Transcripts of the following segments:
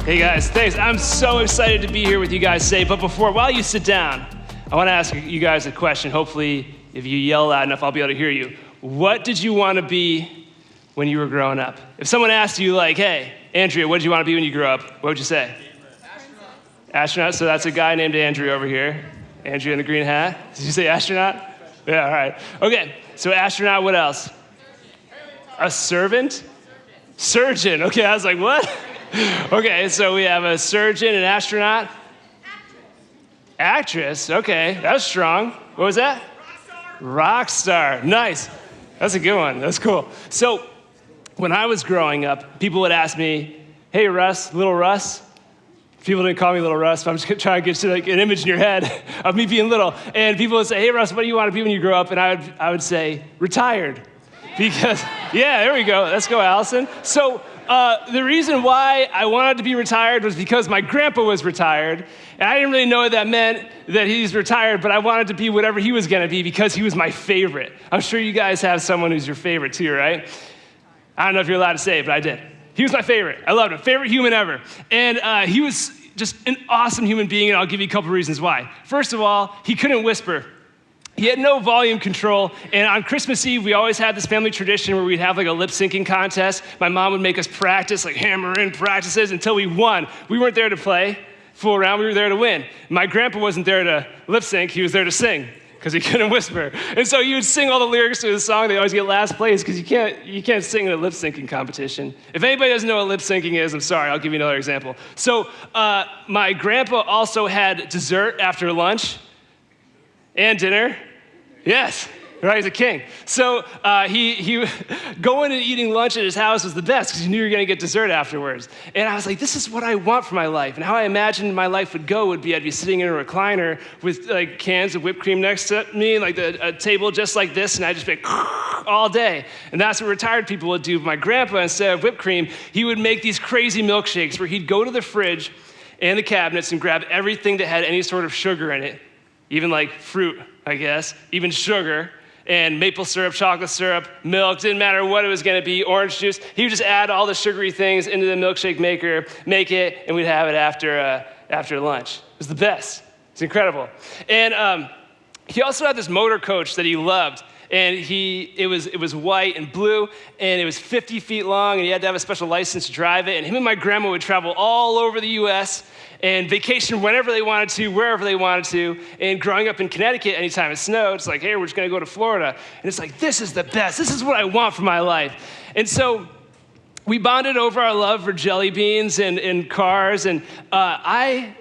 Hey guys, thanks. I'm so excited to be here with you guys today. But while you sit down, I want to ask you guys a question. Hopefully, if you yell loud enough, I'll be able to hear you. What did you want to be when you were growing up? If someone asked you, like, hey, Andrea, what did you want to be when you grew up? What would you say? Astronaut. So that's a guy named Andrew over here. Andrew in the green hat. Did you say astronaut? Yeah, all right. Okay, so astronaut, what else? A servant? Surgeon. Okay, I was like, what? Okay, so we have a surgeon, an astronaut. Actress. Okay, that was strong. What was that? Rock star. Nice. That's a good one. That's cool. So when I was growing up, people would ask me, hey, Russ, little Russ. People didn't call me little Russ, but I'm just trying to get you like an image in your head of me being little. And people would say, hey, Russ, what do you want to be when you grow up? And I would say, retired. Because, yeah, there we go. Let's go, Allison. So the reason why I wanted to be retired was because my grandpa was retired. And I didn't really know what that meant, that he's retired, but I wanted to be whatever he was going to be because he was my favorite. I'm sure you guys have someone who's your favorite too, right? I don't know if you're allowed to say it, but I did. He was my favorite. I loved him. Favorite human ever. And he was just an awesome human being, and I'll give you a couple reasons why. First of all, he couldn't whisper. He had no volume control, and on Christmas Eve, we always had this family tradition where we'd have like a lip-syncing contest. My mom would make us practice, like hammer in practices until we won. We weren't there to play, fool around, we were there to win. My grandpa wasn't there to lip-sync, he was there to sing, because he couldn't whisper. And so he would sing all the lyrics to the song, they always get last place, because you can't sing in a lip-syncing competition. If anybody doesn't know what lip-syncing is, I'm sorry, I'll give you another example. So my grandpa also had dessert after lunch, and dinner. Yes, right, he's a king. So he going and eating lunch at his house was the best because he knew you were going to get dessert afterwards. And I was like, this is what I want for my life. And how I imagined my life would go would be I'd be sitting in a recliner with like cans of whipped cream next to me, like a table just like this, and I'd just be like, all day. And that's what retired people would do. My grandpa, instead of whipped cream, he would make these crazy milkshakes where he'd go to the fridge and the cabinets and grab everything that had any sort of sugar in it. Even like fruit, I guess, even sugar, and maple syrup, chocolate syrup, milk, didn't matter what it was gonna be, orange juice. He would just add all the sugary things into the milkshake maker, make it, and we'd have it after lunch. It was the best. It's incredible. And he also had this motor coach that he loved. And it was white and blue, and it was 50 feet long, and he had to have a special license to drive it. And him and my grandma would travel all over the U.S. and vacation whenever they wanted to, wherever they wanted to. And growing up in Connecticut, anytime it snowed, it's like, hey, we're just gonna go to Florida. And it's like, this is the best. This is what I want for my life. And so we bonded over our love for jelly beans and cars. And I,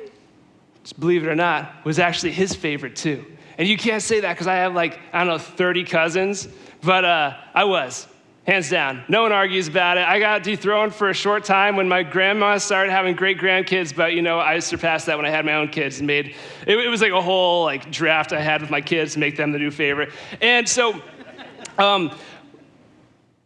just believe it or not, was actually his favorite too. And you can't say that because I have like, I don't know, 30 cousins, but I was, hands down. No one argues about it. I got dethroned for a short time when my grandma started having great-grandkids, but you know, I surpassed that when I had my own kids and it was like a whole like draft I had with my kids to make them the new favorite. And so,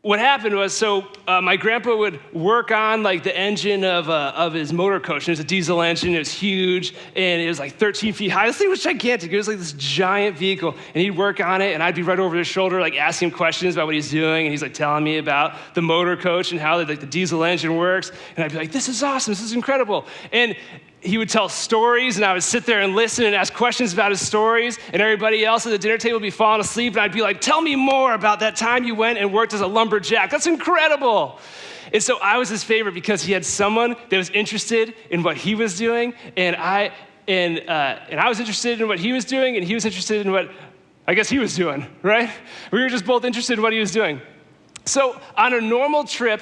what happened was, my grandpa would work on like the engine of his motor coach. And it was a diesel engine, it was huge, and it was like 13 feet high. This thing was gigantic, it was like this giant vehicle. And he'd work on it, and I'd be right over his shoulder, like asking him questions about what he's doing, and he's like telling me about the motor coach and how like the diesel engine works. And I'd be like, this is awesome, this is incredible. And he would tell stories, and I would sit there and listen and ask questions about his stories, and everybody else at the dinner table would be falling asleep, and I'd be like, tell me more about that time you went and worked as a lumberjack. That's incredible. And so I was his favorite because he had someone that was interested in what he was doing, and I was interested in what he was doing, and he was interested in what I guess he was doing, right? We were just both interested in what he was doing. So on a normal trip,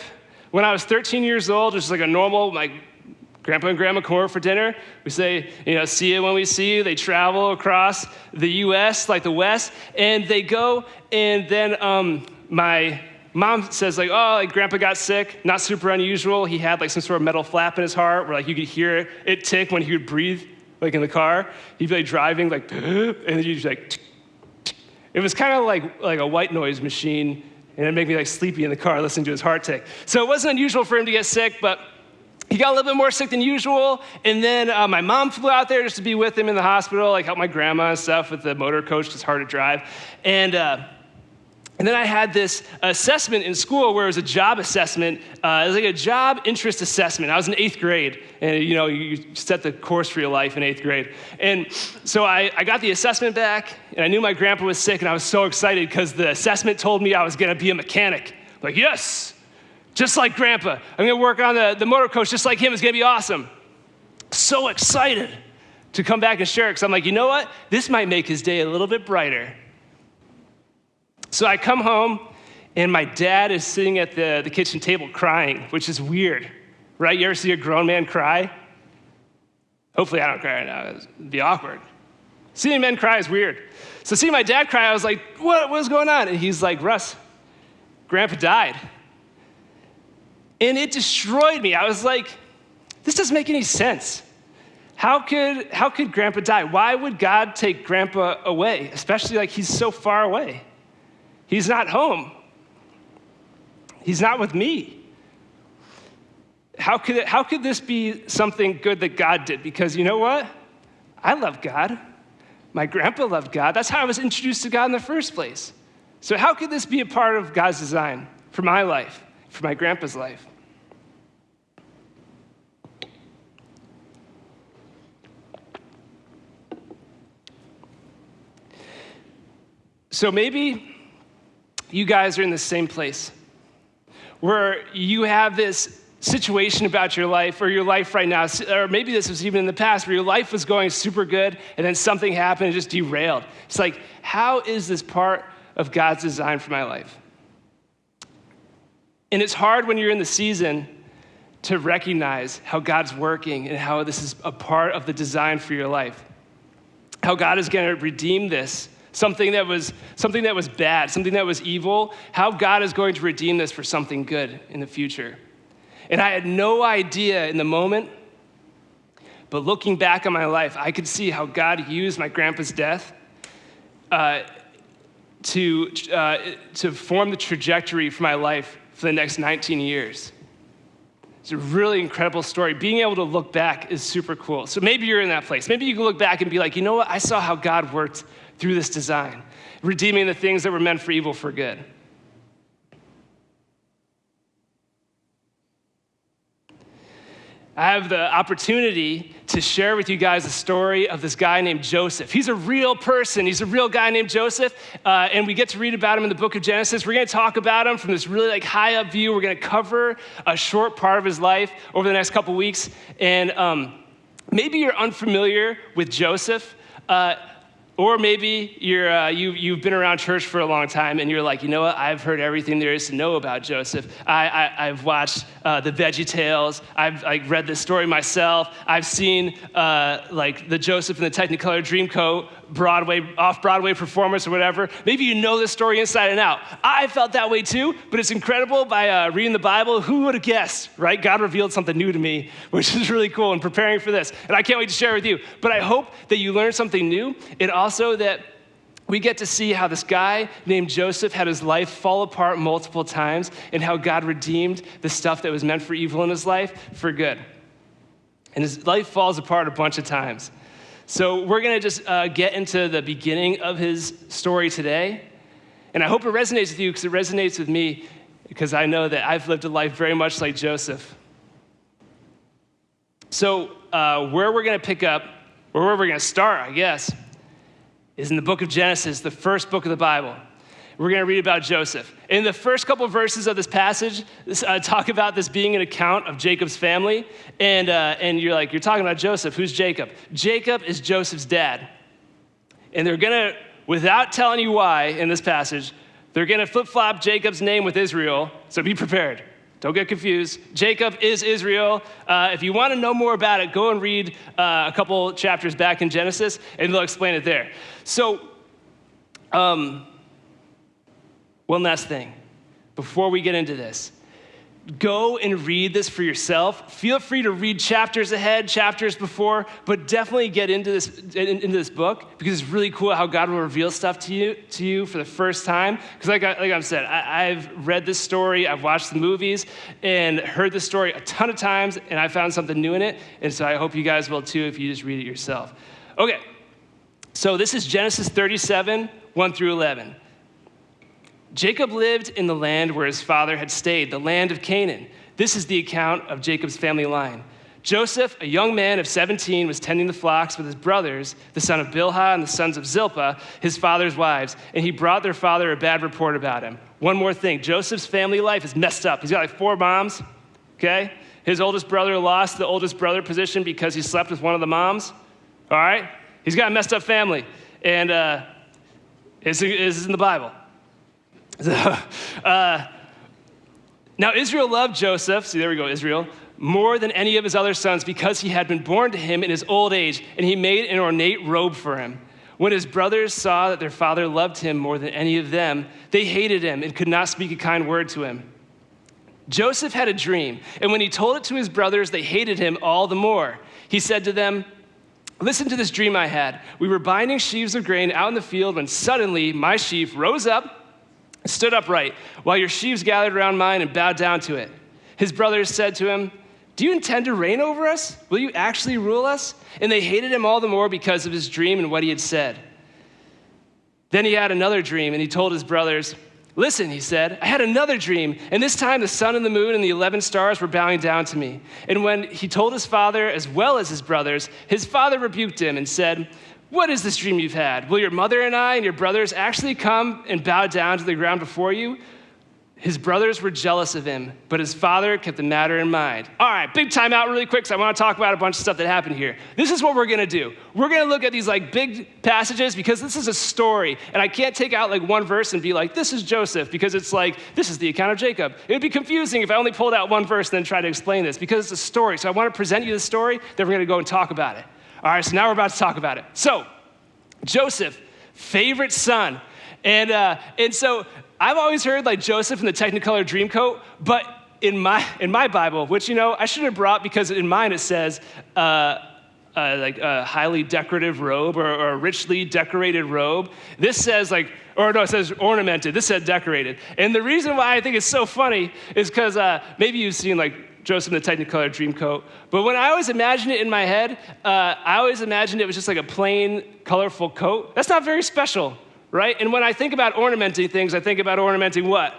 when I was 13 years old, which is like a normal, like, Grandpa and Grandma come over for dinner. We say, you know, see you when we see you. They travel across the U.S., like the West, and they go, and then my mom says, like, oh, like, Grandpa got sick, not super unusual. He had, like, some sort of metal flap in his heart where, like, you could hear it tick when he would breathe, like, in the car. He'd be, like, driving, like, and then you'd be like, tick, tick. It was kind of like a white noise machine, and it'd make me, like, sleepy in the car listening to his heart tick. So it wasn't unusual for him to get sick, but he got a little bit more sick than usual, and then my mom flew out there just to be with him in the hospital, like help my grandma and stuff with the motor coach, it's hard to drive. And And then I had this assessment in school where it was a job assessment. It was like a job interest assessment. I was in 8th grade, and you set the course for your life in 8th grade. And so I got the assessment back, and I knew my grandpa was sick, and I was so excited because the assessment told me I was gonna be a mechanic. Like, yes, just like grandpa. I'm gonna work on the motor coach just like him. It's gonna be awesome. So excited to come back and share it, because I'm like, you know what? This might make his day a little bit brighter. So I come home, and my dad is sitting at the kitchen table crying, which is weird, right? You ever see a grown man cry? Hopefully I don't cry right now. It'd be awkward. Seeing men cry is weird. So seeing my dad cry, I was like, what's going on? And he's like, Russ, Grandpa died. And it destroyed me. I was like, this doesn't make any sense. How could Grandpa die? Why would God take Grandpa away, especially like he's so far away? He's not home. He's not with me. How could this be something good that God did? Because you know what? I love God. My grandpa loved God. That's how I was introduced to God in the first place. So how could this be a part of God's design for my life, for my grandpa's life? So maybe you guys are in the same place where you have this situation about your life or your life right now, or maybe this was even in the past where your life was going super good and then something happened and just derailed. It's like, how is this part of God's design for my life? And it's hard when you're in the season to recognize how God's working and how this is a part of the design for your life. How God is going to redeem this. Something that was bad, something that was evil, how God is going to redeem this for something good in the future. And I had no idea in the moment, but looking back on my life, I could see how God used my grandpa's death to form the trajectory for my life for the next 19 years. It's a really incredible story. Being able to look back is super cool. So maybe you're in that place. Maybe you can look back and be like, you know what? I saw how God worked through this design, redeeming the things that were meant for evil for good. I have the opportunity to share with you guys the story of this guy named Joseph. He's a real person. He's a real guy named Joseph, and we get to read about him in the book of Genesis. We're going to talk about him from this really high up view. We're going to cover a short part of his life over the next couple weeks, and maybe you're unfamiliar with Joseph. Or maybe you've been around church for a long time and you're like, you know what, I've heard everything there is to know about Joseph. I've watched the VeggieTales. I've read this story myself. I've seen the Joseph and the Technicolor Dreamcoat off-Broadway performance or whatever. Maybe you know this story inside and out. I felt that way too, but it's incredible by reading the Bible. Who would have guessed, right? God revealed something new to me, which is really cool in preparing for this. And I can't wait to share it with you. But I hope that you learn something new, and also that we get to see how this guy named Joseph had his life fall apart multiple times and how God redeemed the stuff that was meant for evil in his life for good. And his life falls apart a bunch of times. So we're going to just get into the beginning of his story today. And I hope it resonates with you because it resonates with me because I know that I've lived a life very much like Joseph. So where we're going to pick up, or where we're going to start, I guess, is in the book of Genesis, the first book of the Bible. We're going to read about Joseph. In the first couple of verses of this passage, talk about this being an account of Jacob's family. And you're like, you're talking about Joseph. Who's Jacob? Jacob is Joseph's dad. And they're going to, without telling you why in this passage, they're going to flip-flop Jacob's name with Israel. So be prepared. Don't get confused. Jacob is Israel. If you want to know more about it, go and read a couple chapters back in Genesis, and they'll explain it there. So, one last thing before we get into this. Go and read this for yourself. Feel free to read chapters ahead, chapters before, but definitely get into this book because it's really cool how God will reveal stuff to you for the first time. Because like I've said, I've read this story, I've watched the movies, and heard this story a ton of times, and I found something new in it. And so I hope you guys will too if you just read it yourself. Okay, so this is Genesis 37, 1 through 11. Jacob lived in the land where his father had stayed, the land of Canaan. This is the account of Jacob's family line. Joseph, a young man of 17, was tending the flocks with his brothers, the son of Bilhah and the sons of Zilpah, his father's wives, and he brought their father a bad report about him. One more thing, Joseph's family life is messed up. He's got like 4 moms, okay? His oldest brother lost the oldest brother position because he slept with one of the moms, all right? He's got a messed up family, and it's in the Bible. Now Israel loved Joseph, see there we go, Israel, more than any of his other sons because he had been born to him in his old age, and he made an ornate robe for him. When his brothers saw that their father loved him more than any of them, they hated him and could not speak a kind word to him. Joseph had a dream, and when he told it to his brothers, they hated him all the more. He said to them, "Listen to this dream I had. We were binding sheaves of grain out in the field when suddenly my sheaf rose up, stood upright, while your sheaves gathered around mine and bowed down to it." His brothers said to him, "Do you intend to reign over us? Will you actually rule us?" And they hated him all the more because of his dream and what he had said. Then he had another dream, and he told his brothers, "Listen," he said, "I had another dream, and this time the sun and the moon and the 11 stars were bowing down to me." And when he told his father as well as his brothers, his father rebuked him and said, "What is this dream you've had? Will your mother and I and your brothers actually come and bow down to the ground before you?" His brothers were jealous of him, but his father kept the matter in mind. All right, big time out really quick, because I want to talk about a bunch of stuff that happened here. This is what we're going to do. We're going to look at these like big passages because this is a story, and I can't take out like one verse and be like, this is Joseph, because it's like, this is the account of Jacob. It would be confusing if I only pulled out one verse and then tried to explain this, because it's a story. So I want to present you the story, then we're going to go and talk about it. All right, so now we're about to talk about it. So, Joseph, favorite son. And so I've always heard like Joseph in the Technicolor Dreamcoat, but in my Bible, which, you know, I should have brought because in mine it says like a highly decorative robe or a richly decorated robe. This says like, or no, it says ornamented. This said decorated. And the reason why I think it's so funny is because maybe you've seen like Joseph in the Technicolor Dreamcoat, but when I always imagined it in my head, I always imagined it was just like a plain, colorful coat. That's not very special, right? And when I think about ornamenting things, I think about ornamenting what?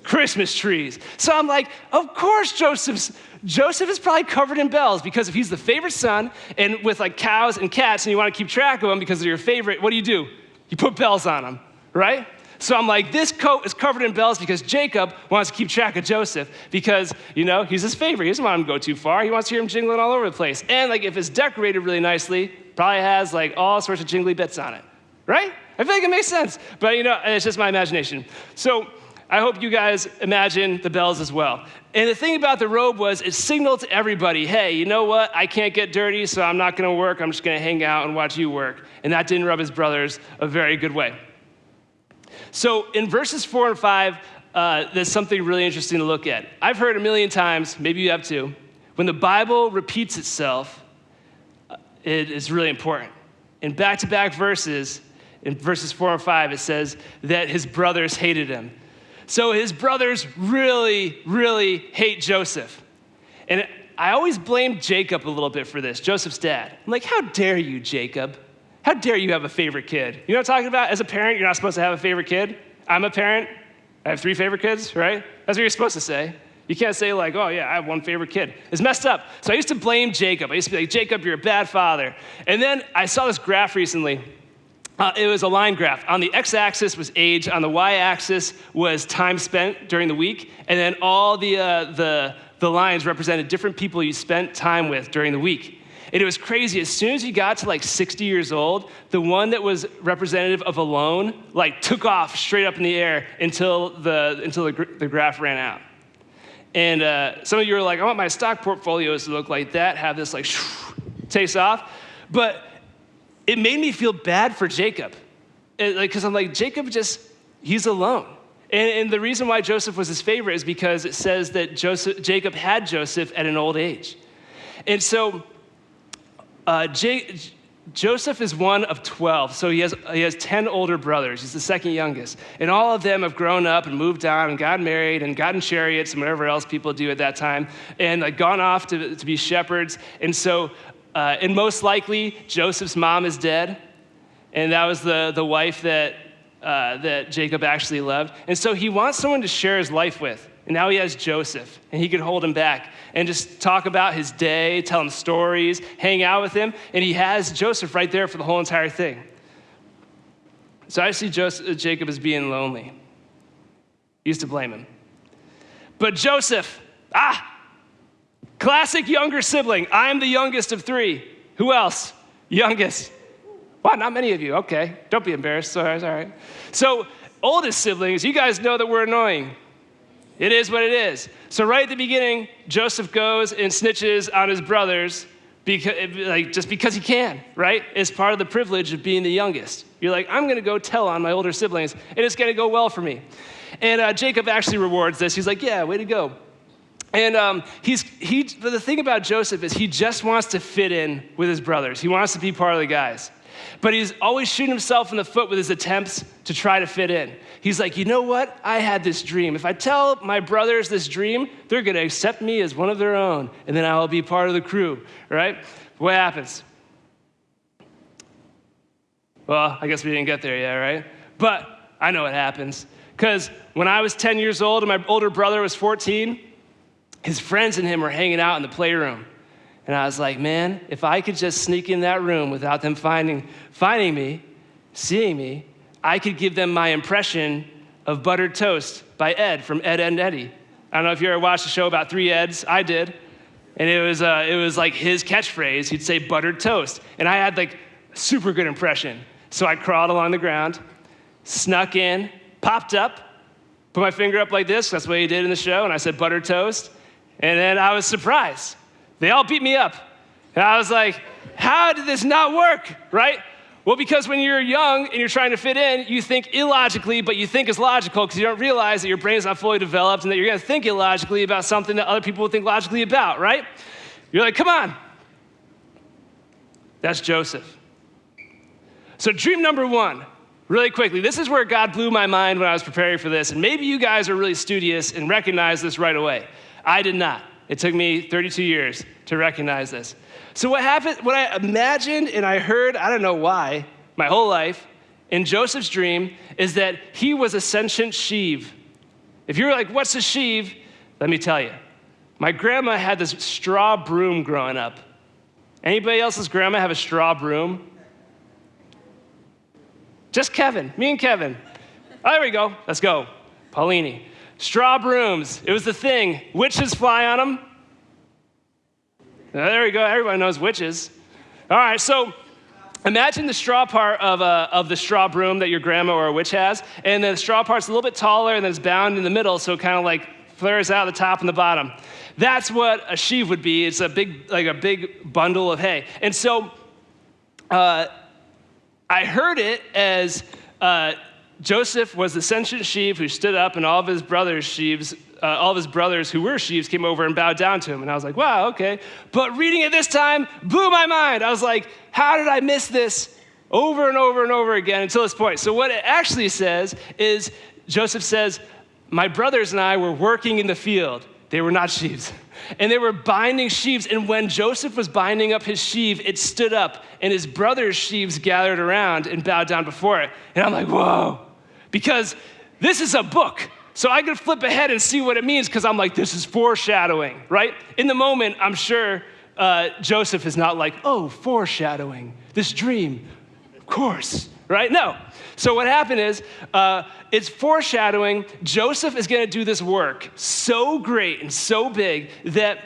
Christmas trees. So I'm like, of course Joseph is probably covered in bells, because if he's the favorite son and with like cows and cats and you want to keep track of them because they're your favorite, what do? You put bells on them, right? So I'm like, this coat is covered in bells because Jacob wants to keep track of Joseph because, you know, he's his favorite. He doesn't want him to go too far. He wants to hear him jingling all over the place. And like if it's decorated really nicely, probably has like all sorts of jingly bits on it, right? I feel like it makes sense, but you know, it's just my imagination. So I hope you guys imagine the bells as well. And the thing about the robe was it signaled to everybody, hey, you know what? I can't get dirty, so I'm not going to work. I'm just going to hang out and watch you work. And that didn't rub his brothers a very good way. So in verses 4 and 5, there's something really interesting to look at. I've heard a million times, maybe you have too, when the Bible repeats itself, it is really important. In back-to-back verses, in verses 4 and 5, it says that his brothers hated him. So his brothers really, really hate Joseph. And I always blame Jacob a little bit for this, Joseph's dad. I'm like, how dare you, Jacob? How dare you have a favorite kid? You know what I'm talking about? As a parent, you're not supposed to have a favorite kid. I'm a parent. I have 3 favorite kids, right? That's what you're supposed to say. You can't say like, oh yeah, I have 1 favorite kid. It's messed up. So I used to blame Jacob. I used to be like, Jacob, you're a bad father. And then I saw this graph recently. It was a line graph. On the x-axis was age. On the y-axis was time spent during the week. And then all the lines represented different people you spent time with during the week. And it was crazy. As soon as you got to like 60 years old, the one that was representative of alone like took off straight up in the air until the graph ran out. And some of you were like, I want my stock portfolios to look like that, have this like takes off. But it made me feel bad for Jacob. Because I'm like, Jacob he's alone. And the reason why Joseph was his favorite is because it says that Jacob had Joseph at an old age. And so Joseph is one of 12, so he has 10 older brothers. He's the second youngest. And all of them have grown up and moved on and gotten married and gotten chariots and whatever else people do at that time, and like gone off to be shepherds. And so, and most likely, Joseph's mom is dead, and that was the wife that that Jacob actually loved. And so he wants someone to share his life with. And now he has Joseph, and he could hold him back and just talk about his day, tell him stories, hang out with him. And he has Joseph right there for the whole entire thing. So I see Jacob as being lonely. He used to blame him. But Joseph, classic younger sibling. I'm the youngest of three. Who else? Youngest. Wow, not many of you. Okay, don't be embarrassed. All right. So oldest siblings, you guys know that we're annoying. It is what it is. So right at the beginning, Joseph goes and snitches on his brothers just because he can, right? It's part of the privilege of being the youngest. You're like, I'm going to go tell on my older siblings, and it's going to go well for me. And Jacob actually rewards this. He's like, yeah, way to go. And the thing about Joseph is he just wants to fit in with his brothers. He wants to be part of the guys. But he's always shooting himself in the foot with his attempts to try to fit in. He's like, you know what? I had this dream. If I tell my brothers this dream, they're going to accept me as one of their own, and then I will be part of the crew, right? What happens? Well, I guess we didn't get there yet, right? But I know what happens. Because when I was 10 years old and my older brother was 14, his friends and him were hanging out in the playroom. And I was like, man, if I could just sneak in that room without them finding me, seeing me, I could give them my impression of Buttered Toast by Ed from Ed, Edd n Eddy. I don't know if you ever watched a show about three Eds. I did. And it was like his catchphrase. He'd say buttered toast. And I had like a super good impression. So I crawled along the ground, snuck in, popped up, put my finger up like this. That's what he did in the show. And I said buttered toast. And then I was surprised. They all beat me up. And I was like, how did this not work, right? Well, because when you're young and you're trying to fit in, you think illogically, but you think it's logical because you don't realize that your brain's not fully developed and that you're going to think illogically about something that other people will think logically about, right? You're like, come on. That's Joseph. So dream number one, really quickly, this is where God blew my mind when I was preparing for this, and maybe you guys are really studious and recognize this right away. I did not. It took me 32 years to recognize this. So what happened, what I imagined and I heard, I don't know why, my whole life, in Joseph's dream, is that he was a sentient sheave. If you're like, what's a sheave? Let me tell you. My grandma had this straw broom growing up. Anybody else's grandma have a straw broom? Just Kevin, me and Kevin. Oh, there we go, let's go. Paulini. Straw brooms, it was the thing. Witches fly on them. There we go, everybody knows witches. All right, so imagine the straw part of the straw broom that your grandma or a witch has, and the straw part's a little bit taller and then it's bound in the middle, so it kind of like flares out the top and the bottom. That's what a sheave would be. It's a big bundle of hay. And so I heard it as Joseph was the sentient sheave who stood up, and all of his brothers' sheaves, all of his brothers who were sheaves came over and bowed down to him. And I was like, wow, okay. But reading it this time blew my mind. I was like, how did I miss this over and over and over again until this point? So what it actually says is, Joseph says, my brothers and I were working in the field. They were not sheaves. And they were binding sheaves. And when Joseph was binding up his sheave, it stood up. And his brother's sheaves gathered around and bowed down before it. And I'm like, whoa. Because this is a book. So I could flip ahead and see what it means because I'm like, this is foreshadowing, right? In the moment, I'm sure Joseph is not like, oh, foreshadowing, this dream, of course, right? No. So what happened is, it's foreshadowing. Joseph is going to do this work so great and so big that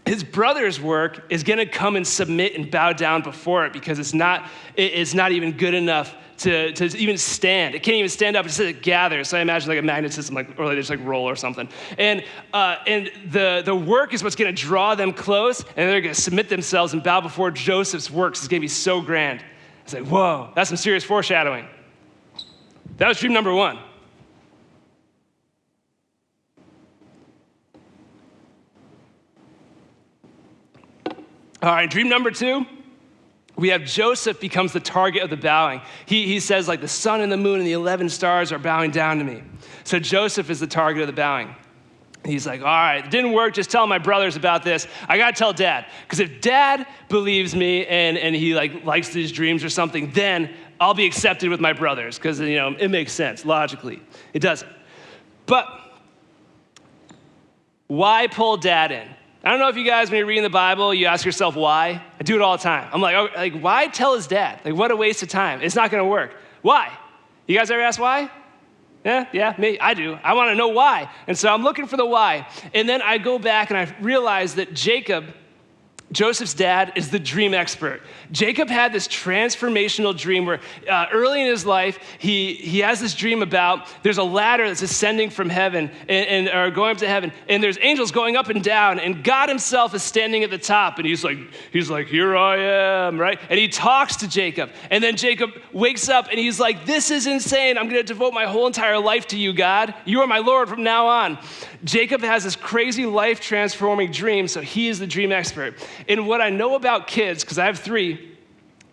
his brother's work is going to come and submit and bow down before it because it's not even good enough to even stand. It can't even stand up. It says it gathers. So I imagine like a magnet system, or they just like roll or something. And the work is what's going to draw them close, and they're going to submit themselves and bow before Joseph's works. It's going to be so grand. It's like, whoa, that's some serious foreshadowing. That was dream number one. All right, dream number two, we have Joseph becomes the target of the bowing. He says, like, the sun and the moon and the 11 stars are bowing down to me. So Joseph is the target of the bowing. He's like, all right, it didn't work, just tell my brothers about this. I gotta tell Dad. Because if Dad believes me and he likes these dreams or something, then I'll be accepted with my brothers because, it makes sense logically. It doesn't. But why pull dad in? I don't know if you guys, when you're reading the Bible, you ask yourself why. I do it all the time. I'm like, why tell his dad? Like, what a waste of time. It's not going to work. Why? You guys ever ask why? Yeah, me. I do. I want to know why. And so I'm looking for the why. And then I go back and I realize that Joseph's dad is the dream expert. Jacob had this transformational dream where early in his life, he has this dream about there's a ladder that's ascending from heaven or going up to heaven, and there's angels going up and down, and God himself is standing at the top, and he's like, here I am, right? And he talks to Jacob, and then Jacob wakes up, and he's like, this is insane. I'm going to devote my whole entire life to you, God. You are my Lord from now on. Jacob has this crazy life-transforming dream, so he is the dream expert. And what I know about kids, because I have 3,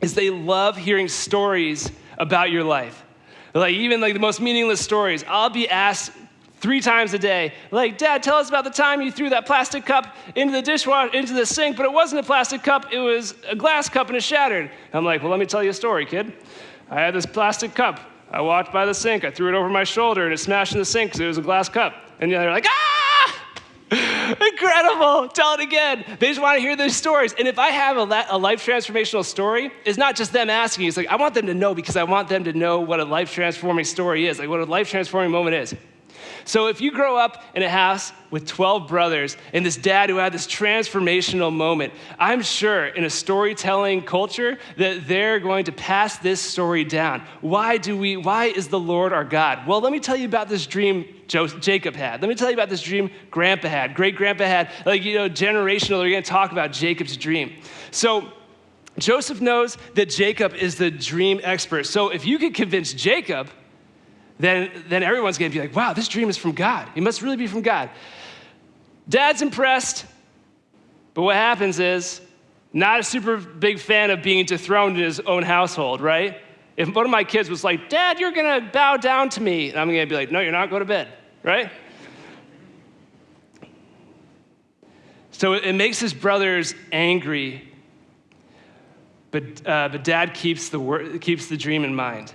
is they love hearing stories about your life. Like even like the most meaningless stories. I'll be asked 3 times a day, like, Dad, tell us about the time you threw that plastic cup into the dishwasher, into the sink, but it wasn't a plastic cup, it was a glass cup and it shattered. I'm like, well, let me tell you a story, kid. I had this plastic cup. I walked by the sink, I threw it over my shoulder and it smashed in the sink because it was a glass cup. And they're like, ah! Incredible, tell it again. They just want to hear those stories. And if I have a life transformational story, it's not just them asking. It's like, I want them to know because I want them to know what a life transforming story is, like what a life transforming moment is. So if you grow up in a house with 12 brothers and this dad who had this transformational moment, I'm sure in a storytelling culture that they're going to pass this story down. Why is the Lord our God? Well, let me tell you about this dream Jacob had. Let me tell you about this dream Grandpa had, great-grandpa had, generational. They're going to talk about Jacob's dream. So Joseph knows that Jacob is the dream expert. So if you could convince Jacob, then everyone's going to be like, wow, this dream is from God. It must really be from God. Dad's impressed, but what happens is not a super big fan of being dethroned in his own household, right? If one of my kids was like, Dad, you're going to bow down to me, and I'm going to be like, no, you're not, go to bed, right? So it makes his brothers angry, but Dad keeps the dream in mind.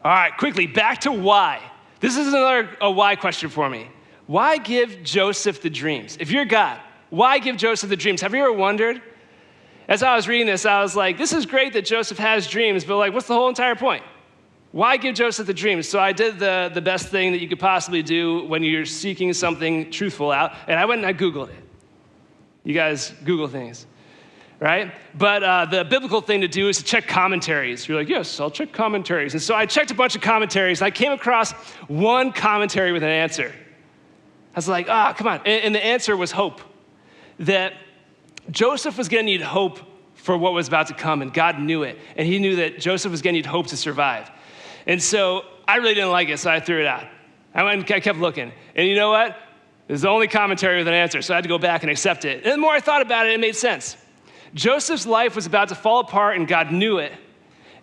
All right, quickly, back to why. This is another why question for me. Why give Joseph the dreams? If you're God, why give Joseph the dreams? Have you ever wondered? As I was reading this, I was like, this is great that Joseph has dreams, but like, what's the whole entire point? Why give Joseph the dreams? So I did the best thing that you could possibly do when you're seeking something truthful out, and I went and I Googled it. You guys Google things, right? But the biblical thing to do is to check commentaries. You're like, yes, I'll check commentaries. And so I checked a bunch of commentaries, and I came across one commentary with an answer. I was like, come on. And the answer was hope. That Joseph was going to need hope for what was about to come, and God knew it. And he knew that Joseph was going to need hope to survive. And so I really didn't like it, so I threw it out. I kept looking. And you know what? It was the only commentary with an answer, so I had to go back and accept it. And the more I thought about it, it made sense. Joseph's life was about to fall apart, and God knew it.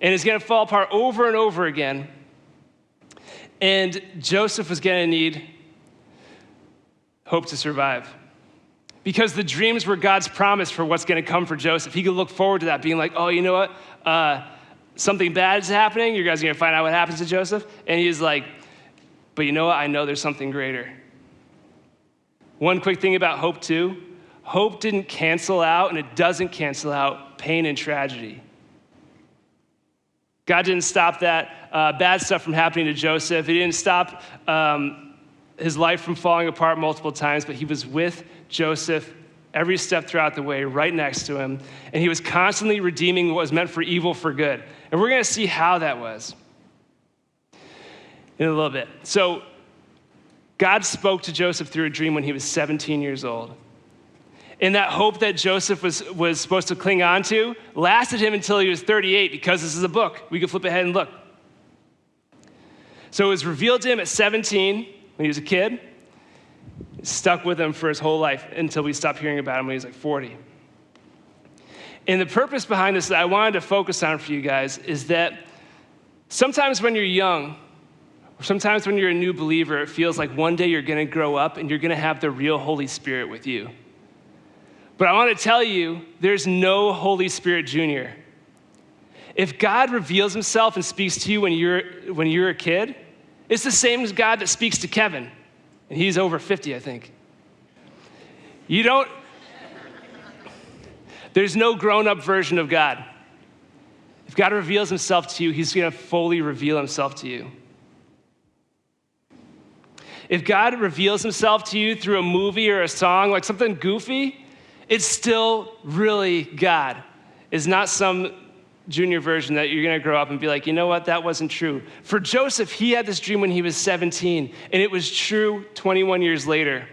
And it's going to fall apart over and over again. And Joseph was going to need hope to survive. Because the dreams were God's promise for what's going to come for Joseph. He could look forward to that, being like, oh, you know what? Something bad is happening. You guys are going to find out what happens to Joseph. And he's like, but you know what? I know there's something greater. One quick thing about hope, too. Hope didn't cancel out, and it doesn't cancel out pain and tragedy. God didn't stop that bad stuff from happening to Joseph. He didn't stop his life from falling apart multiple times, but he was with Joseph every step throughout the way, right next to him. And he was constantly redeeming what was meant for evil for good. And we're going to see how that was in a little bit. So God spoke to Joseph through a dream when he was 17 years old. And that hope that Joseph was supposed to cling on to lasted him until he was 38, because this is a book. We can flip ahead and look. So it was revealed to him at 17 when he was a kid. It stuck with him for his whole life until we stopped hearing about him when he was like 40. And the purpose behind this that I wanted to focus on for you guys is that sometimes when you're young, or sometimes when you're a new believer, it feels like one day you're going to grow up and you're going to have the real Holy Spirit with you. But I want to tell you, there's no Holy Spirit Junior. If God reveals himself and speaks to you when you're a kid, it's the same as God that speaks to Kevin. And he's over 50, I think. There's no grown-up version of God. If God reveals himself to you, he's going to fully reveal himself to you. If God reveals himself to you through a movie or a song, like something goofy, it's still really God. It's not some junior version that you're going to grow up and be like, you know what, that wasn't true. For Joseph, he had this dream when he was 17, and it was true 21 years later.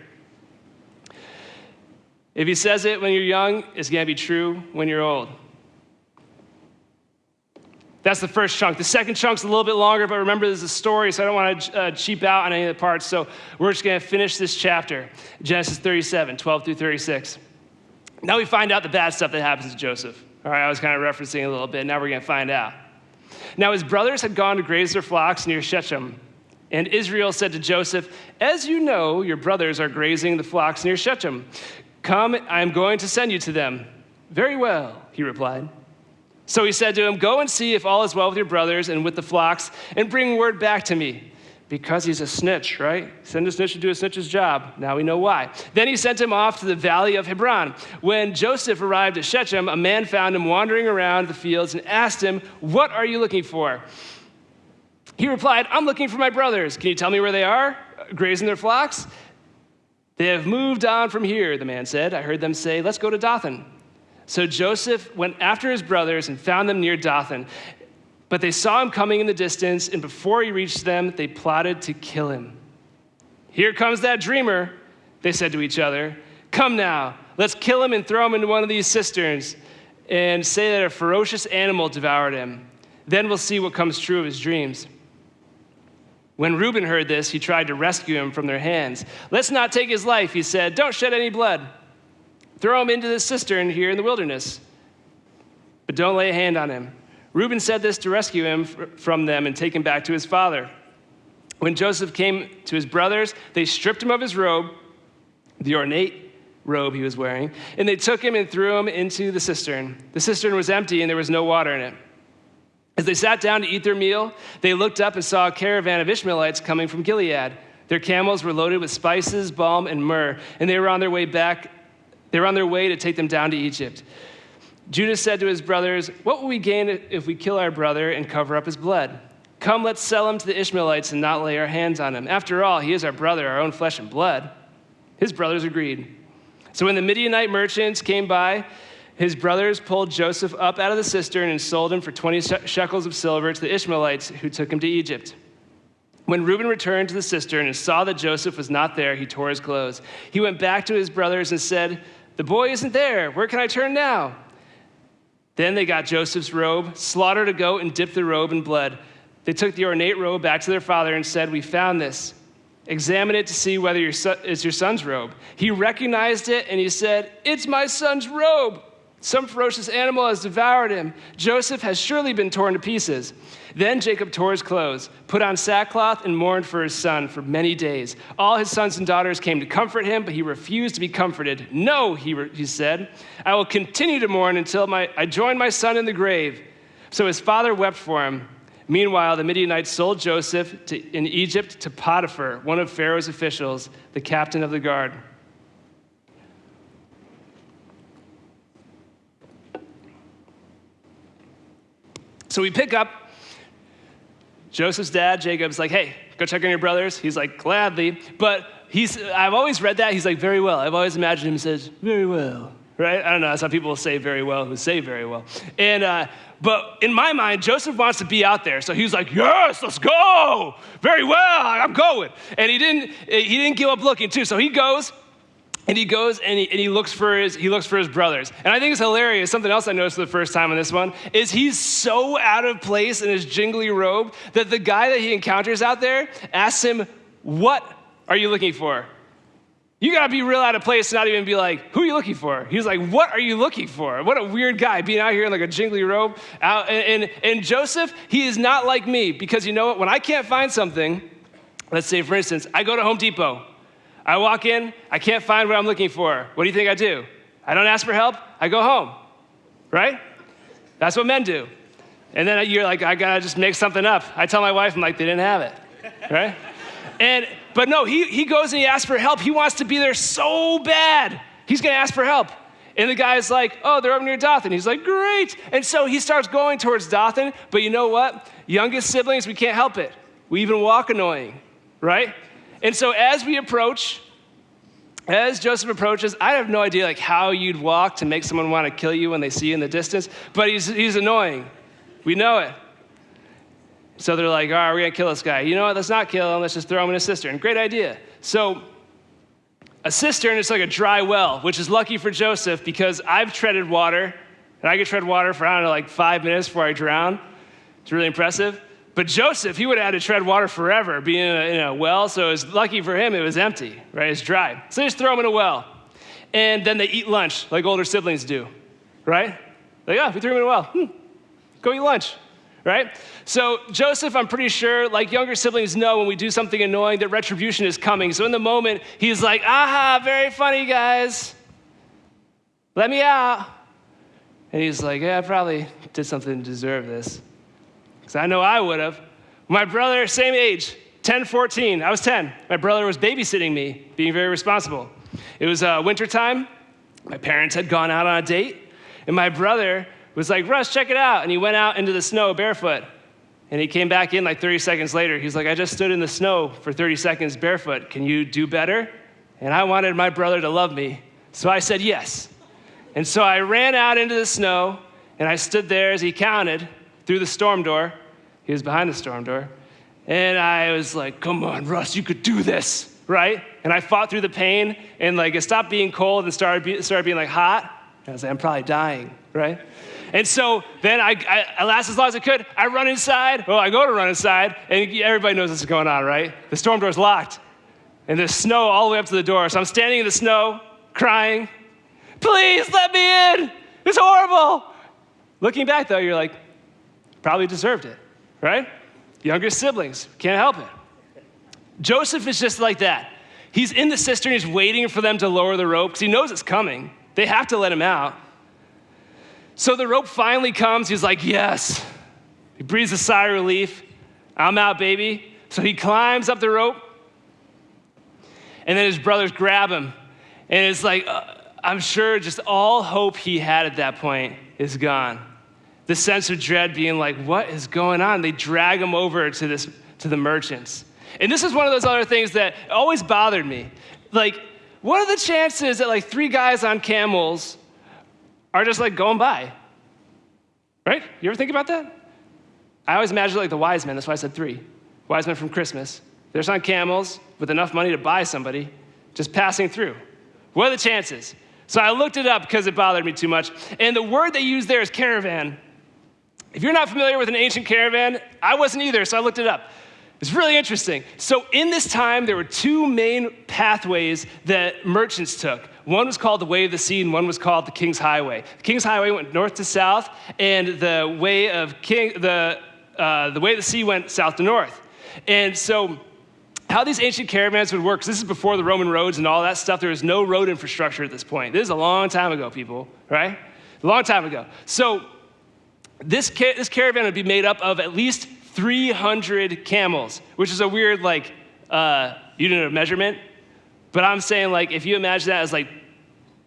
If he says it when you're young, it's going to be true when you're old. That's the first chunk. The second chunk's a little bit longer, but remember, there's a story, so I don't want to cheap out on any of the parts. So we're just going to finish this chapter, Genesis 37, 12 through 36. Now we find out the bad stuff that happens to Joseph. All right, I was kind of referencing a little bit. Now we're going to find out. Now his brothers had gone to graze their flocks near Shechem. And Israel said to Joseph, as you know, your brothers are grazing the flocks near Shechem. Come, I am going to send you to them. Very well, he replied. So he said to him, go and see if all is well with your brothers and with the flocks, and bring word back to me. Because he's a snitch, right? Send a snitch to do a snitch's job. Now we know why. Then he sent him off to the valley of Hebron. When Joseph arrived at Shechem, a man found him wandering around the fields and asked him, what are you looking for? He replied, I'm looking for my brothers. Can you tell me where they are, grazing their flocks? They have moved on from here, the man said. I heard them say, let's go to Dothan. So Joseph went after his brothers and found them near Dothan. But they saw him coming in the distance, and before he reached them, they plotted to kill him. Here comes that dreamer, they said to each other. Come now, let's kill him and throw him into one of these cisterns and say that a ferocious animal devoured him. Then we'll see what comes true of his dreams. When Reuben heard this, he tried to rescue him from their hands. Let's not take his life, he said. Don't shed any blood. Throw him into this cistern here in the wilderness, but don't lay a hand on him. Reuben said this to rescue him from them and take him back to his father. When Joseph came to his brothers, they stripped him of his robe, the ornate robe he was wearing, and they took him and threw him into the cistern. The cistern was empty and there was no water in it. As they sat down to eat their meal, they looked up and saw a caravan of Ishmaelites coming from Gilead. Their camels were loaded with spices, balm, and myrrh, and they were on their way to take them down to Egypt. Judah said to his brothers, what will we gain if we kill our brother and cover up his blood? Come, let's sell him to the Ishmaelites and not lay our hands on him. After all, he is our brother, our own flesh and blood. His brothers agreed. So when the Midianite merchants came by, his brothers pulled Joseph up out of the cistern and sold him for 20 shekels of silver to the Ishmaelites who took him to Egypt. When Reuben returned to the cistern and saw that Joseph was not there, he tore his clothes. He went back to his brothers and said, the boy isn't there. Where can I turn now? Then they got Joseph's robe, slaughtered a goat, and dipped the robe in blood. They took the ornate robe back to their father and said, we found this. Examine it to see whether it's your son's robe. He recognized it, and he said, it's my son's robe. Some ferocious animal has devoured him. Joseph has surely been torn to pieces. Then Jacob tore his clothes, put on sackcloth, and mourned for his son for many days. All his sons and daughters came to comfort him, but he refused to be comforted. No, he said, I will continue to mourn until I join my son in the grave. So his father wept for him. Meanwhile, the Midianites sold Joseph in Egypt to Potiphar, one of Pharaoh's officials, the captain of the guard. So we pick up Joseph's dad, Jacob's like, hey, go check on your brothers. He's like, gladly. But I've always read that. He's like, very well. I've always imagined him says, very well, right? I don't know. That's how people say very well who say very well. And, but in my mind, Joseph wants to be out there. So he's like, yes, let's go. Very well, I'm going. And he didn't give up looking too. So he goes. And he goes and he looks for his brothers. And I think it's hilarious. Something else I noticed for the first time on this one is he's so out of place in his jingly robe that the guy that he encounters out there asks him, what are you looking for? You gotta be real out of place to not even be like, who are you looking for? He's like, what are you looking for? What a weird guy being out here in like a jingly robe. And Joseph, he is not like me because you know what? When I can't find something, let's say for instance, I go to Home Depot. I walk in, I can't find what I'm looking for. What do you think I do? I don't ask for help, I go home, right? That's what men do. And then you're like, I gotta just make something up. I tell my wife, I'm like, they didn't have it, right? But no, he goes and he asks for help. He wants to be there so bad. He's gonna ask for help. And the guy's like, oh, they're over near Dothan. He's like, great. And so he starts going towards Dothan, but you know what? Youngest siblings, we can't help it. We even walk annoying, right? And so as Joseph approaches, I have no idea like how you'd walk to make someone want to kill you when they see you in the distance, but he's annoying. We know it. So they're like, all right, we're gonna kill this guy. You know what, let's not kill him, let's just throw him in a cistern. Great idea. So a cistern is like a dry well, which is lucky for Joseph because I've treaded water, and I could tread water for, I don't know, like 5 minutes before I drown. It's really impressive. But Joseph, he would have had to tread water forever, being in a well, so it was lucky for him, it was empty, right? It's dry. So they just throw him in a well. And then they eat lunch, like older siblings do, right? Like, oh, we threw him in a well. Go eat lunch, right? So Joseph, I'm pretty sure, like younger siblings know when we do something annoying that retribution is coming. So in the moment, he's like, aha, very funny, guys. Let me out. And he's like, yeah, I probably did something to deserve this. Because I know I would have. My brother, same age, 10, 14. I was 10. My brother was babysitting me, being very responsible. It was wintertime. My parents had gone out on a date. And my brother was like, Russ, check it out. And he went out into the snow barefoot. And he came back in like 30 seconds later. He's like, I just stood in the snow for 30 seconds barefoot. Can you do better? And I wanted my brother to love me. So I said yes. And so I ran out into the snow, and I stood there as he counted through the storm door. He was behind the storm door. And I was like, come on, Russ, you could do this, right? And I fought through the pain, and like it stopped being cold and started being like hot. And I was like, I'm probably dying, right? And so then I last as long as I could. I run inside. Well, I go to run inside, and everybody knows what's going on, right? The storm door's locked, and there's snow all the way up to the door. So I'm standing in the snow, crying, please let me in. It's horrible. Looking back, though, you're like, probably deserved it, right? Younger siblings, can't help it. Joseph is just like that. He's in the cistern. He's waiting for them to lower the rope because he knows it's coming. They have to let him out. So the rope finally comes. He's like, yes. He breathes a sigh of relief. I'm out, baby. So he climbs up the rope. And then his brothers grab him. And it's like, I'm sure just all hope he had at that point is gone. The sense of dread being like, what is going on? They drag him over to the merchants. And this is one of those other things that always bothered me. Like, what are the chances that like 3 guys on camels are just like going by? Right? You ever think about that? I always imagine like the wise men. That's why I said 3. Wise men from Christmas. They're just on camels with enough money to buy somebody, just passing through. What are the chances? So I looked it up because it bothered me too much. And the word they use there is caravan. If you're not familiar with an ancient caravan, I wasn't either, so I looked it up. It's really interesting. So in this time, there were 2 main pathways that merchants took. One was called the Way of the Sea, and one was called the King's Highway. The King's Highway went north to south, and the Way of the Sea went south to north. And so how these ancient caravans would work, 'cause this is before the Roman roads and all that stuff. There was no road infrastructure at this point. This is a long time ago, people, right? A long time ago. So this caravan would be made up of at least 300 camels, which is a weird, like, unit of measurement. But I'm saying, like, if you imagine that as, like,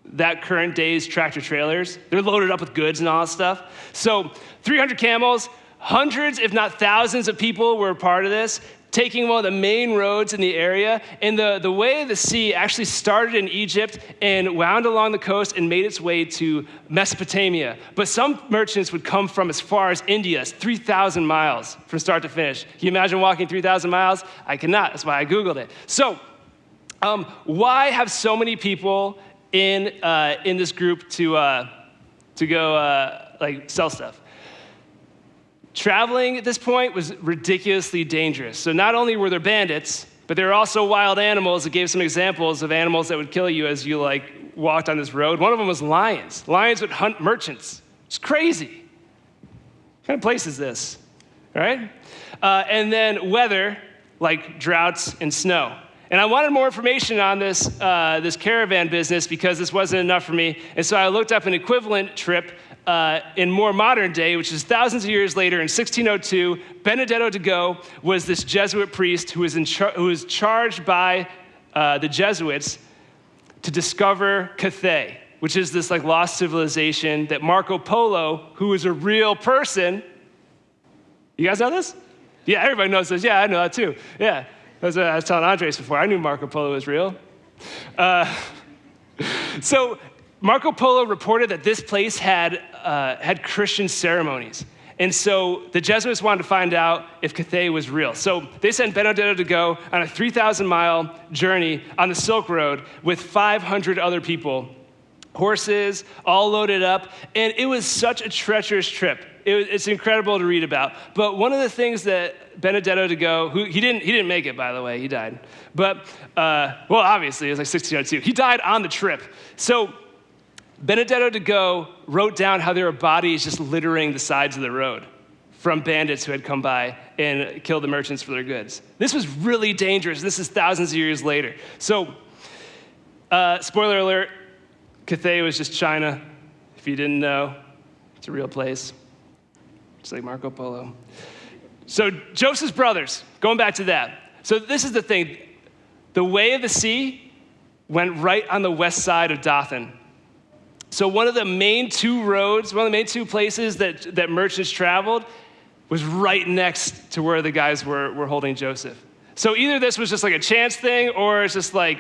that current day's tractor trailers, they're loaded up with goods and all that stuff. So 300 camels, hundreds, if not thousands of people were a part of this, taking one of the main roads in the area. And the Way of the Sea actually started in Egypt and wound along the coast and made its way to Mesopotamia. But some merchants would come from as far as India. It's 3,000 miles from start to finish. Can you imagine walking 3,000 miles? I cannot. That's why I Googled it. So why have so many people in this group to go like sell stuff? Traveling at this point was ridiculously dangerous. So not only were there bandits, but there were also wild animals. It gave some examples of animals that would kill you as you like walked on this road. One of them was lions. Lions would hunt merchants. It's crazy. What kind of place is this, right? And then weather, like droughts and snow. And I wanted more information on this caravan business because this wasn't enough for me. And so I looked up an equivalent trip in more modern day, which is thousands of years later, in 1602, Benedetto de Go was this Jesuit priest who was charged by the Jesuits to discover Cathay, which is this like lost civilization that Marco Polo, who is a real person. You guys know this? Yeah, everybody knows this. Yeah, I know that too. Yeah, I was telling Andres before. I knew Marco Polo was real. So Marco Polo reported that this place had Christian ceremonies. And so the Jesuits wanted to find out if Cathay was real. So they sent Benedetto de Go on a 3,000-mile journey on the Silk Road with 500 other people, horses, all loaded up. And it was such a treacherous trip. It's incredible to read about. But one of the things that Benedetto de Go, who he didn't make it, by the way, he died. But, well, obviously, it was like 1602. He died on the trip. So Benedetto de Go wrote down how there were bodies just littering the sides of the road from bandits who had come by and killed the merchants for their goods. This was really dangerous. This is thousands of years later. So, spoiler alert, Cathay was just China. If you didn't know, it's a real place. Just like Marco Polo. So Joseph's brothers, going back to that. So this is the thing. The way of the sea went right on the west side of Dothan. So one of the main two places that merchants traveled was right next to where the guys were holding Joseph. So either this was just like a chance thing, or it's just like,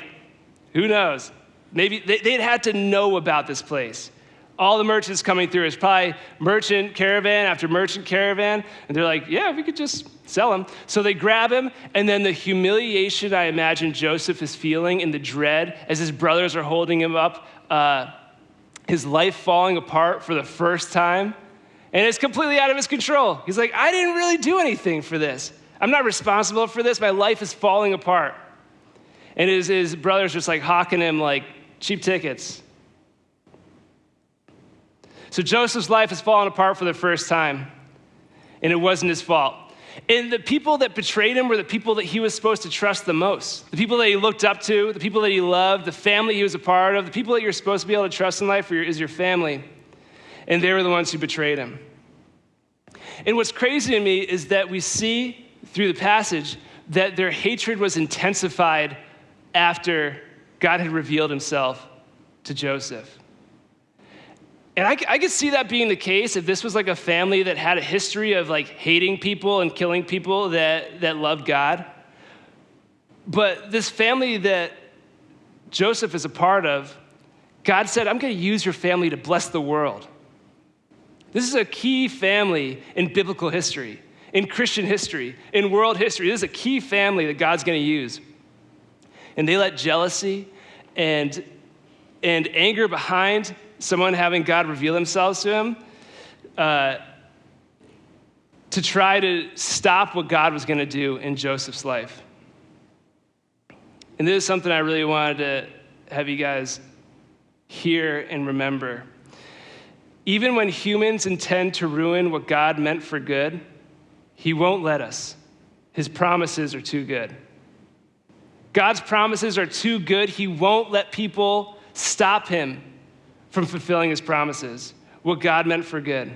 who knows? Maybe they'd had to know about this place. All the merchants coming through, it's probably merchant caravan after merchant caravan, and they're like, yeah, we could just sell him. So they grab him, and then the humiliation I imagine Joseph is feeling and the dread as his brothers are holding him up, his life falling apart for the first time, and it's completely out of his control. He's like, I didn't really do anything for this. I'm not responsible for this. My life is falling apart. And his brothers just like hawking him like cheap tickets. So Joseph's life has fallen apart for the first time, and it wasn't his fault. And the people that betrayed him were the people that he was supposed to trust the most, the people that he looked up to, the people that he loved, the family he was a part of, the people that you're supposed to be able to trust in life is your family. And they were the ones who betrayed him. And what's crazy to me is that we see through the passage that their hatred was intensified after God had revealed himself to Joseph. And I could see that being the case if this was like a family that had a history of like hating people and killing people that loved God. But this family that Joseph is a part of, God said, I'm going to use your family to bless the world. This is a key family in biblical history, in Christian history, in world history. This is a key family that God's going to use. And they let jealousy and anger behind someone having God reveal themselves to him to try to stop what God was going to do in Joseph's life. And this is something I really wanted to have you guys hear and remember. Even when humans intend to ruin what God meant for good, he won't let us. His promises are too good. God's promises are too good. He won't let people stop him from fulfilling his promises, what God meant for good.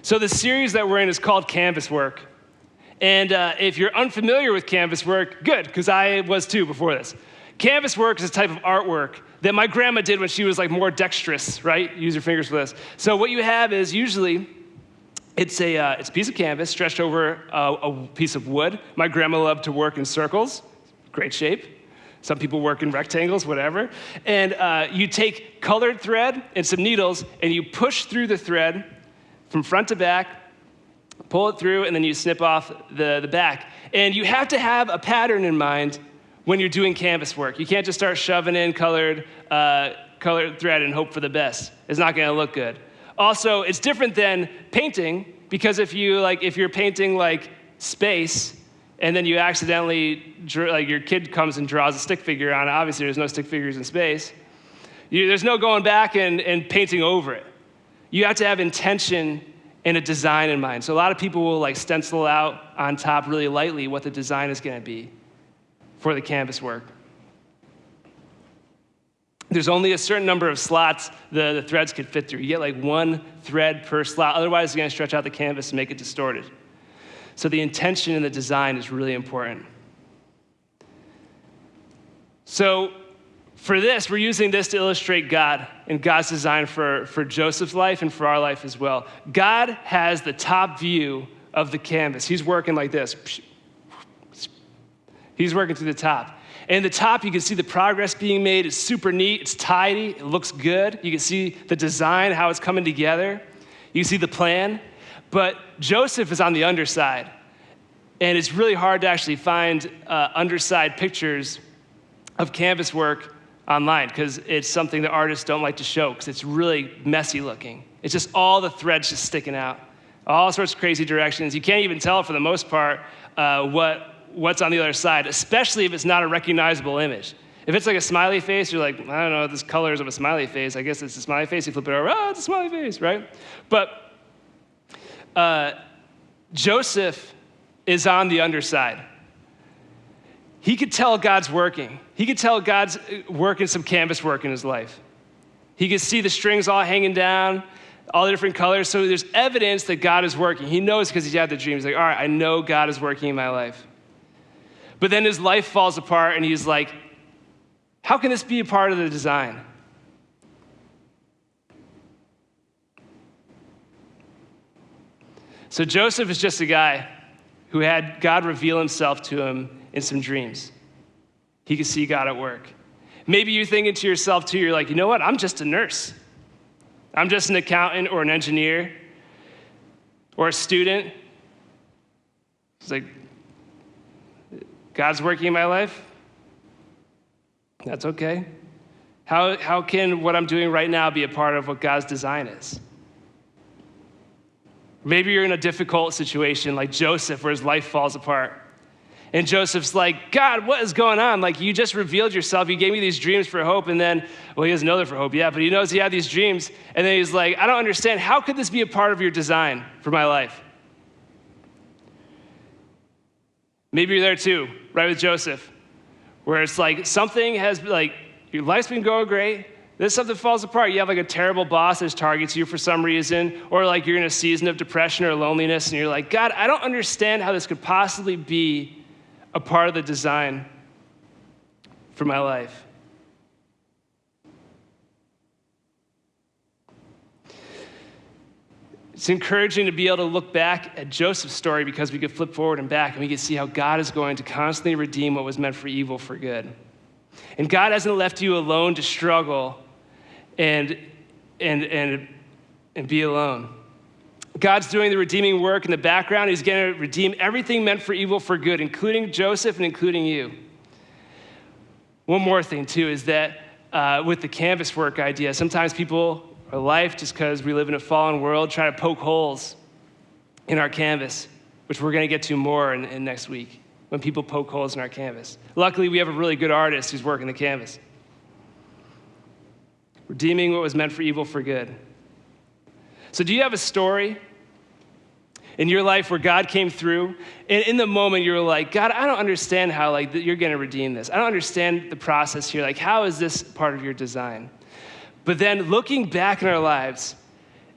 So the series that we're in is called Canvas Work. And if you're unfamiliar with canvas work, good, because I was too before this. Canvas work is a type of artwork that my grandma did when she was like more dexterous, right? Use your fingers for this. So what you have is usually it's a piece of canvas stretched over a piece of wood. My grandma loved to work in circles, great shape. Some people work in rectangles, whatever. And you take colored thread and some needles, and you push through the thread from front to back, pull it through, and then you snip off the back. And you have to have a pattern in mind when you're doing canvas work. You can't just start shoving in colored thread and hope for the best. It's not going to look good. Also, it's different than painting, because if you're painting like space, and then you accidentally, like your kid comes and draws a stick figure on it. Obviously, there's no stick figures in space. There's no going back and painting over it. You have to have intention and a design in mind. So a lot of people will like stencil out on top really lightly what the design is going to be for the canvas work. there's only a certain number of slots the threads could fit through. You get like one thread per slot. Otherwise, you're going to stretch out the canvas and make it distorted. So the intention and the design is really important. So for this, we're using this to illustrate God and God's design for Joseph's life and for our life as well. God has the top view of the canvas. He's working like this. He's working through the top. And the top, you can see the progress being made. It's super neat. It's tidy. It looks good. You can see the design, how it's coming together. You can see the plan. But Joseph is on the underside. And it's really hard to actually find underside pictures of canvas work online because it's something that artists don't like to show because it's really messy looking. It's just all the threads just sticking out, all sorts of crazy directions. You can't even tell for the most part what's on the other side, especially if it's not a recognizable image. If it's like a smiley face, you're like, I don't know, this colors of a smiley face. I guess it's a smiley face. You flip it over, oh, it's a smiley face, right? But Joseph is on the underside. He could tell God's working. He could tell God's working some canvas work in his life. He could see the strings all hanging down, all the different colors. So there's evidence that God is working. He knows because he's had the dreams. Like, all right, I know God is working in my life. But then his life falls apart, and he's like, how can this be a part of the design? So Joseph is just a guy who had God reveal himself to him in some dreams. He could see God at work. Maybe you're thinking to yourself too, you're like, you know what? I'm just a nurse. I'm just an accountant or an engineer or a student. It's like, God's working in my life? That's okay. How can what I'm doing right now be a part of what God's design is? Maybe you're in a difficult situation like Joseph where his life falls apart. And Joseph's like, God, what is going on? Like, you just revealed yourself. You gave me these dreams for hope. And then, well, he doesn't know they're for hope yet, but he knows he had these dreams. And then he's like, I don't understand. How could this be a part of your design for my life? Maybe you're there too, right with Joseph, where it's like something has, like, your life's been going great. Then something falls apart. You have like a terrible boss that targets you for some reason, or like you're in a season of depression or loneliness, and you're like, God, I don't understand how this could possibly be a part of the design for my life. It's encouraging to be able to look back at Joseph's story because we could flip forward and back and we can see how God is going to constantly redeem what was meant for evil for good. And God hasn't left you alone to struggle and be alone. God's doing the redeeming work in the background. He's going to redeem everything meant for evil for good, including Joseph and including you. One more thing, too, is that with the canvas work idea, sometimes people, our life, just because we live in a fallen world, try to poke holes in our canvas, which we're going to get to more in next week, when people poke holes in our canvas. Luckily, we have a really good artist who's working the canvas. Redeeming what was meant for evil for good. So do you have a story in your life where God came through, and in the moment you were like, God, I don't understand how you're going to redeem this. I don't understand the process here. Like, how is this part of your design? But then looking back in our lives,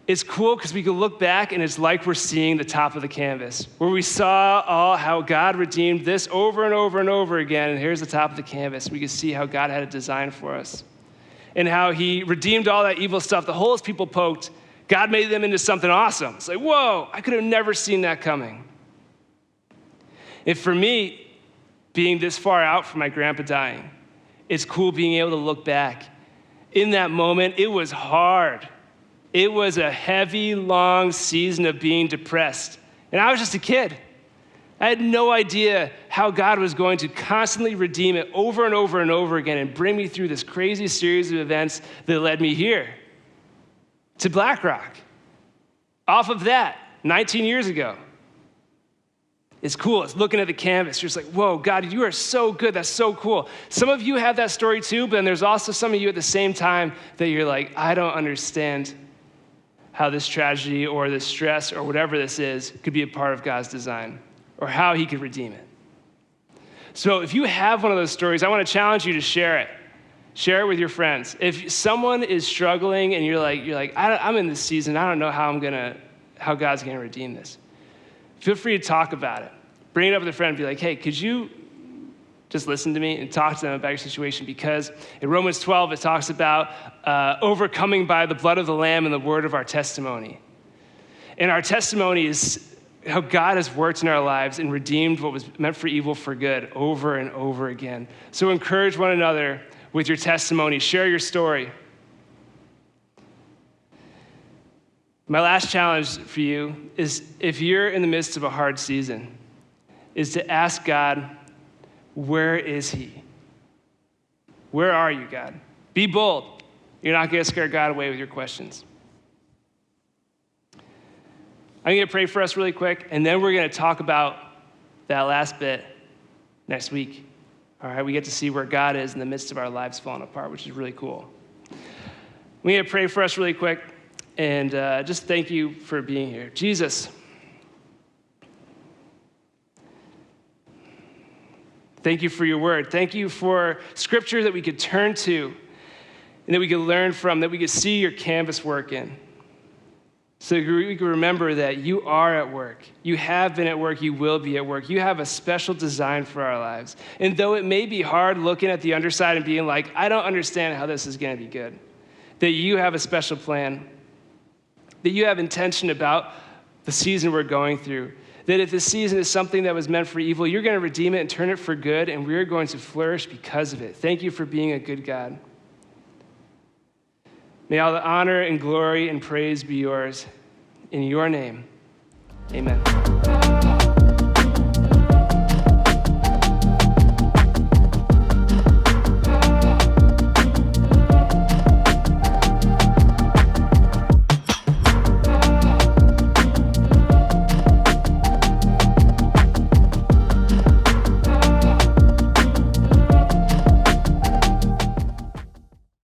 it's cool because we can look back and it's like we're seeing the top of the canvas, where we saw how God redeemed this over and over and over again, and here's the top of the canvas. We can see how God had a design for us and how he redeemed all that evil stuff. The holes people poked, God made them into something awesome. It's like, whoa, I could have never seen that coming. And for me, being this far out from my grandpa dying, it's cool being able to look back. In that moment, it was hard. It was a heavy, long season of being depressed. And I was just a kid. I had no idea how God was going to constantly redeem it over and over and over again and bring me through this crazy series of events that led me here to Black Rock. Off of that, 19 years ago. It's cool. It's looking at the canvas. You're just like, whoa, God, you are so good. That's so cool. Some of you have that story too, but then there's also some of you at the same time that you're like, I don't understand how this tragedy or this stress or whatever this is could be a part of God's design or how he could redeem it. So if you have one of those stories, I want to challenge you to share it. Share it with your friends. If someone is struggling and you're like, I'm in this season, I don't know how God's gonna redeem this. Feel free to talk about it. Bring it up with a friend and be like, hey, could you just listen to me and talk to them about your situation? Because in Romans 12, it talks about overcoming by the blood of the Lamb and the word of our testimony. And our testimony is how God has worked in our lives and redeemed what was meant for evil for good over and over again. So encourage one another with your testimony. Share your story. My last challenge for you is, if you're in the midst of a hard season, is to ask God, where is he? Where are you, God? Be bold. You're not going to scare God away with your questions. I'm going to pray for us really quick, and then we're going to talk about that last bit next week. All right, we get to see where God is in the midst of our lives falling apart, which is really cool. We're going to pray for us really quick, and just thank you for being here. Jesus, thank you for your word. Thank you for scripture that we could turn to and that we could learn from, that we could see your canvas work in. So we can remember that you are at work. You have been at work. You will be at work. You have a special design for our lives. And though it may be hard looking at the underside and being like, I don't understand how this is going to be good, that you have a special plan, that you have intention about the season we're going through, that if this season is something that was meant for evil, you're going to redeem it and turn it for good, and we're going to flourish because of it. Thank you for being a good God. May all the honor and glory and praise be yours. In your name, amen.